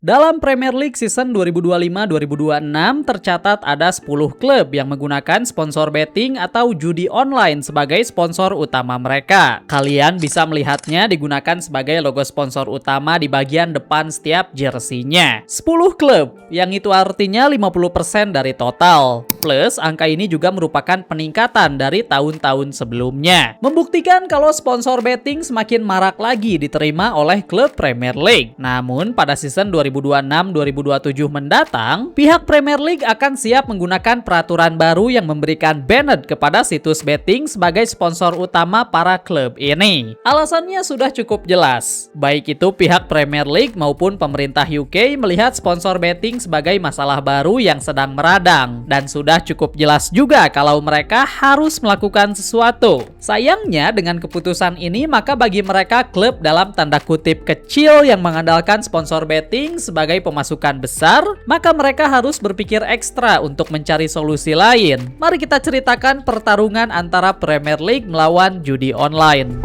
Dalam Premier League season 2025-2026 tercatat ada 10 klub yang menggunakan sponsor betting atau judi online sebagai sponsor utama mereka. Kalian bisa melihatnya digunakan sebagai logo sponsor utama di bagian depan setiap jersinya. 10 klub, yang itu artinya 50% dari total. Plus, angka ini juga merupakan peningkatan dari tahun-tahun sebelumnya. Membuktikan kalau sponsor betting semakin marak lagi diterima oleh klub Premier League. Namun, pada season 2026-2027 mendatang, pihak Premier League akan siap menggunakan peraturan baru yang memberikan banned kepada situs betting sebagai sponsor utama para klub ini. Alasannya sudah cukup jelas. Baik itu pihak Premier League maupun pemerintah UK melihat sponsor betting sebagai masalah baru yang sedang meradang. Dan sudah cukup jelas juga kalau mereka harus melakukan sesuatu. Sayangnya dengan keputusan ini maka bagi mereka klub dalam tanda kutip kecil yang mengandalkan sponsor betting sebagai pemasukan besar, maka mereka harus berpikir ekstra untuk mencari solusi lain. Mari kita ceritakan pertarungan antara Premier League melawan judi online.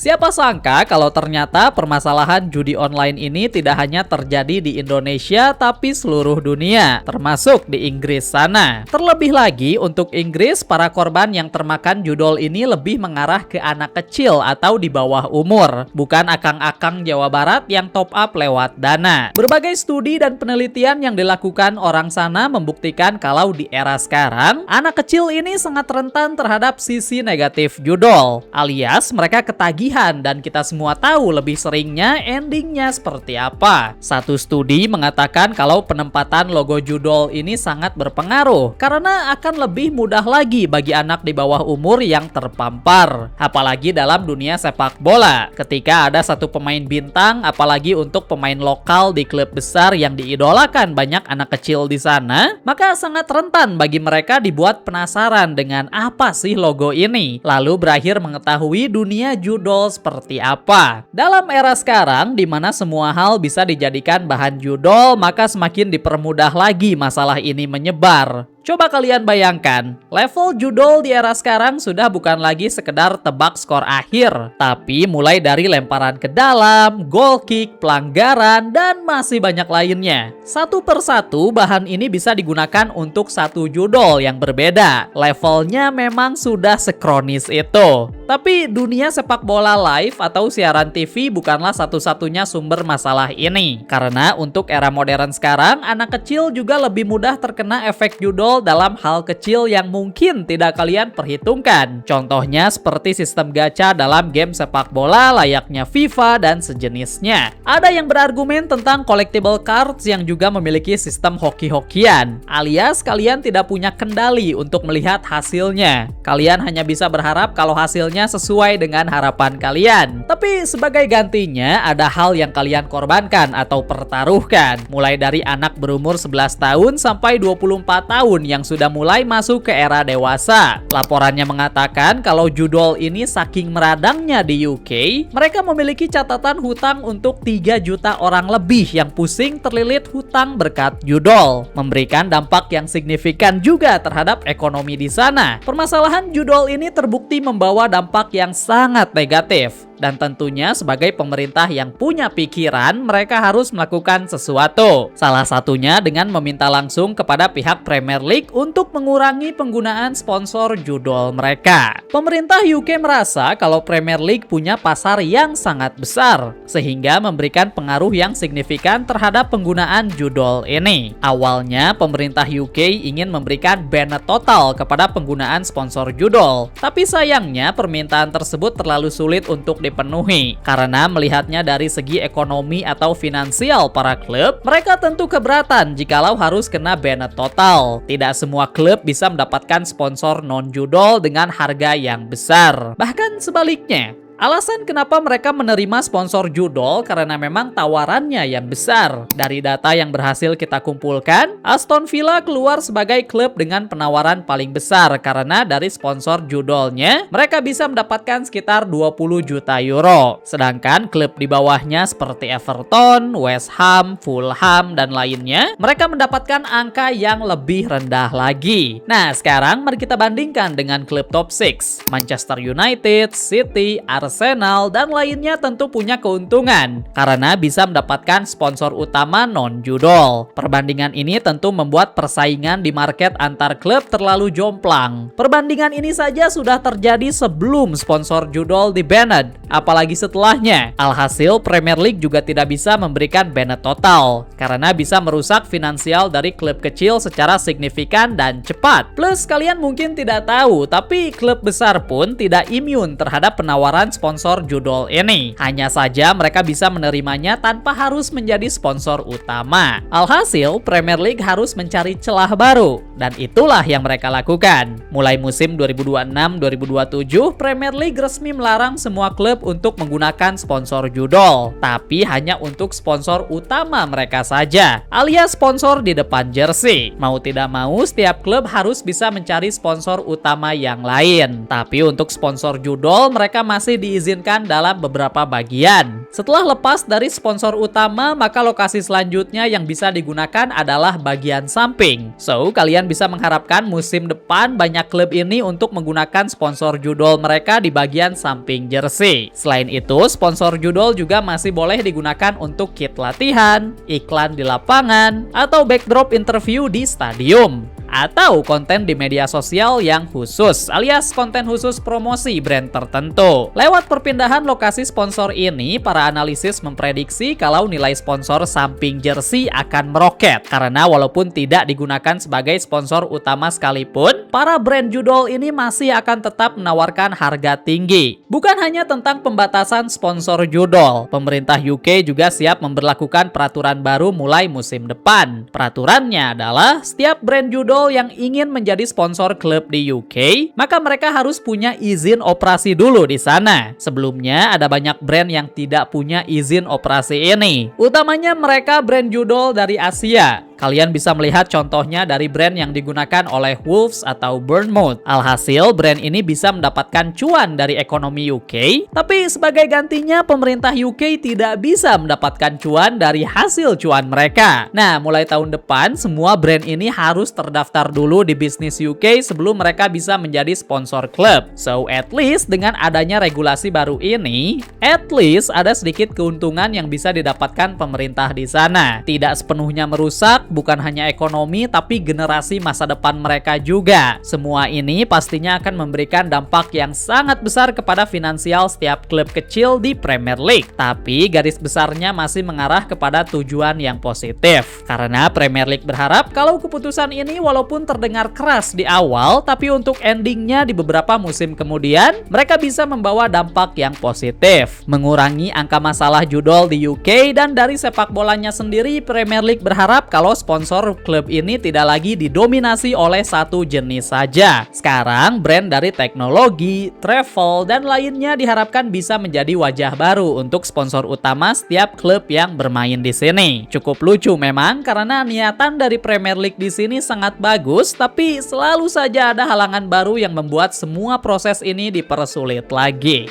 Siapa sangka kalau ternyata permasalahan judi online ini tidak hanya terjadi di Indonesia tapi seluruh dunia, termasuk di Inggris sana. Terlebih lagi untuk Inggris, para korban yang termakan judol ini lebih mengarah ke anak kecil atau di bawah umur, bukan akang-akang Jawa Barat yang top up lewat dana. Berbagai studi dan penelitian yang dilakukan orang sana membuktikan kalau di era sekarang, anak kecil ini sangat rentan terhadap sisi negatif judol, alias mereka ketagihan. Dan kita semua tahu lebih seringnya endingnya seperti apa. Satu studi mengatakan kalau penempatan logo judol ini sangat berpengaruh karena akan lebih mudah lagi bagi anak di bawah umur yang terpampar. Apalagi dalam dunia sepak bola. Ketika ada satu pemain bintang, apalagi untuk pemain lokal di klub besar yang diidolakan banyak anak kecil di sana, maka sangat rentan bagi mereka dibuat penasaran dengan apa sih logo ini, lalu berakhir mengetahui dunia judol seperti apa. Dalam era sekarang di mana semua hal bisa dijadikan bahan judol, maka semakin dipermudah lagi masalah ini menyebar. Coba kalian bayangkan, level judol di era sekarang sudah bukan lagi sekedar tebak skor akhir, tapi mulai dari lemparan ke dalam, goal kick, pelanggaran, dan masih banyak lainnya. Satu persatu bahan ini bisa digunakan untuk satu judol yang berbeda. Levelnya memang sudah sekronis itu. Tapi dunia sepak bola live atau siaran TV bukanlah satu-satunya sumber masalah ini. Karena untuk era modern sekarang, anak kecil juga lebih mudah terkena efek judol dalam hal kecil yang mungkin tidak kalian perhitungkan. Contohnya seperti sistem gacha dalam game sepak bola layaknya FIFA dan sejenisnya. Ada yang berargumen tentang collectible cards yang juga memiliki sistem hoki-hokian, alias kalian tidak punya kendali untuk melihat hasilnya. Kalian hanya bisa berharap kalau hasilnya sesuai dengan harapan kalian. Tapi sebagai gantinya ada hal yang kalian korbankan atau pertaruhkan, mulai dari anak berumur 11 tahun sampai 24 tahun yang sudah mulai masuk ke era dewasa. Laporannya mengatakan kalau judol ini saking meradangnya di UK, mereka memiliki catatan hutang untuk 3 juta orang lebih yang pusing terlilit hutang berkat judol, memberikan dampak yang signifikan juga terhadap ekonomi di sana. Permasalahan judol ini terbukti membawa dampak yang sangat negatif. Dan tentunya sebagai pemerintah yang punya pikiran, mereka harus melakukan sesuatu. Salah satunya dengan meminta langsung kepada pihak Premier League untuk mengurangi penggunaan sponsor judol mereka. Pemerintah UK merasa kalau Premier League punya pasar yang sangat besar, sehingga memberikan pengaruh yang signifikan terhadap penggunaan judol ini. Awalnya, pemerintah UK ingin memberikan ban total kepada penggunaan sponsor judol. Tapi sayangnya, permintaan tersebut terlalu sulit untuk dipenuhi. Karena melihatnya dari segi ekonomi atau finansial para klub, mereka tentu keberatan jikalau harus kena ban total. Tidak semua klub bisa mendapatkan sponsor non-judol dengan harga yang besar. Bahkan sebaliknya, Alasan kenapa mereka menerima sponsor judol karena memang tawarannya yang besar. Dari data yang berhasil kita kumpulkan, Aston Villa keluar sebagai klub dengan penawaran paling besar karena dari sponsor judolnya, mereka bisa mendapatkan sekitar 20 juta euro. Sedangkan klub di bawahnya seperti Everton, West Ham, Fulham, dan lainnya, mereka mendapatkan angka yang lebih rendah lagi. Nah, sekarang mari kita bandingkan dengan klub top 6. Manchester United, City, Arsenal, dan lainnya tentu punya keuntungan karena bisa mendapatkan sponsor utama non-judol. Perbandingan ini tentu membuat persaingan di market antar klub terlalu jomplang. Perbandingan ini saja sudah terjadi sebelum sponsor judol di-banned, apalagi setelahnya. Alhasil Premier League juga tidak bisa memberikan banned total karena bisa merusak finansial dari klub kecil secara signifikan dan cepat. Plus kalian mungkin tidak tahu, tapi klub besar pun tidak imun terhadap penawaran sponsor judol ini. Hanya saja mereka bisa menerimanya tanpa harus menjadi sponsor utama. Alhasil, Premier League harus mencari celah baru, dan itulah yang mereka lakukan. Mulai musim 2026-2027, Premier League resmi melarang semua klub untuk menggunakan sponsor judol, tapi hanya untuk sponsor utama mereka saja, alias sponsor di depan jersey. Mau tidak mau, setiap klub harus bisa mencari sponsor utama yang lain. Tapi untuk sponsor judol, mereka masih diizinkan dalam beberapa bagian. Setelah lepas dari sponsor utama, maka lokasi selanjutnya yang bisa digunakan adalah bagian samping. So, kalian bisa mengharapkan musim depan banyak klub ini untuk menggunakan sponsor judol mereka di bagian samping jersey. Selain itu, sponsor judol juga masih boleh digunakan untuk kit latihan, iklan di lapangan, atau backdrop interview di stadium, atau konten di media sosial yang khusus, alias konten khusus promosi brand tertentu. Lewat perpindahan lokasi sponsor ini, para analisis memprediksi kalau nilai sponsor samping jersey akan meroket, karena walaupun tidak digunakan sebagai sponsor utama sekalipun, para brand judol ini masih akan tetap menawarkan harga tinggi. Bukan hanya tentang pembatasan sponsor judol, pemerintah UK juga siap memberlakukan peraturan baru mulai musim depan. Peraturannya adalah setiap brand judol yang ingin menjadi sponsor klub di UK, maka mereka harus punya izin operasi dulu di sana. Sebelumnya ada banyak brand yang tidak punya izin operasi ini, utamanya mereka brand judol dari Asia. Kalian bisa melihat contohnya dari brand yang digunakan oleh Wolves atau Bournemouth. Alhasil, brand ini bisa mendapatkan cuan dari ekonomi UK, tapi sebagai gantinya pemerintah UK tidak bisa mendapatkan cuan dari hasil cuan mereka. Nah, mulai tahun depan, semua brand ini harus terdaftar dulu di bisnis UK sebelum mereka bisa menjadi sponsor klub. So, at least dengan adanya regulasi baru ini, at least ada sedikit keuntungan yang bisa didapatkan pemerintah di sana. Tidak sepenuhnya merusak bukan hanya ekonomi, tapi generasi masa depan mereka juga. Semua ini pastinya akan memberikan dampak yang sangat besar kepada finansial setiap klub kecil di Premier League. Tapi garis besarnya masih mengarah kepada tujuan yang positif. Karena Premier League berharap kalau keputusan ini walaupun terdengar keras di awal, tapi untuk endingnya di beberapa musim kemudian, mereka bisa membawa dampak yang positif. Mengurangi angka masalah judol di UK, dan dari sepak bolanya sendiri, Premier League berharap kalau sponsor klub ini tidak lagi didominasi oleh satu jenis saja. Sekarang brand dari teknologi, travel, dan lainnya diharapkan bisa menjadi wajah baru untuk sponsor utama setiap klub yang bermain di sini. Cukup lucu memang karena niatan dari Premier League di sini sangat bagus, tapi selalu saja ada halangan baru yang membuat semua proses ini dipersulit lagi.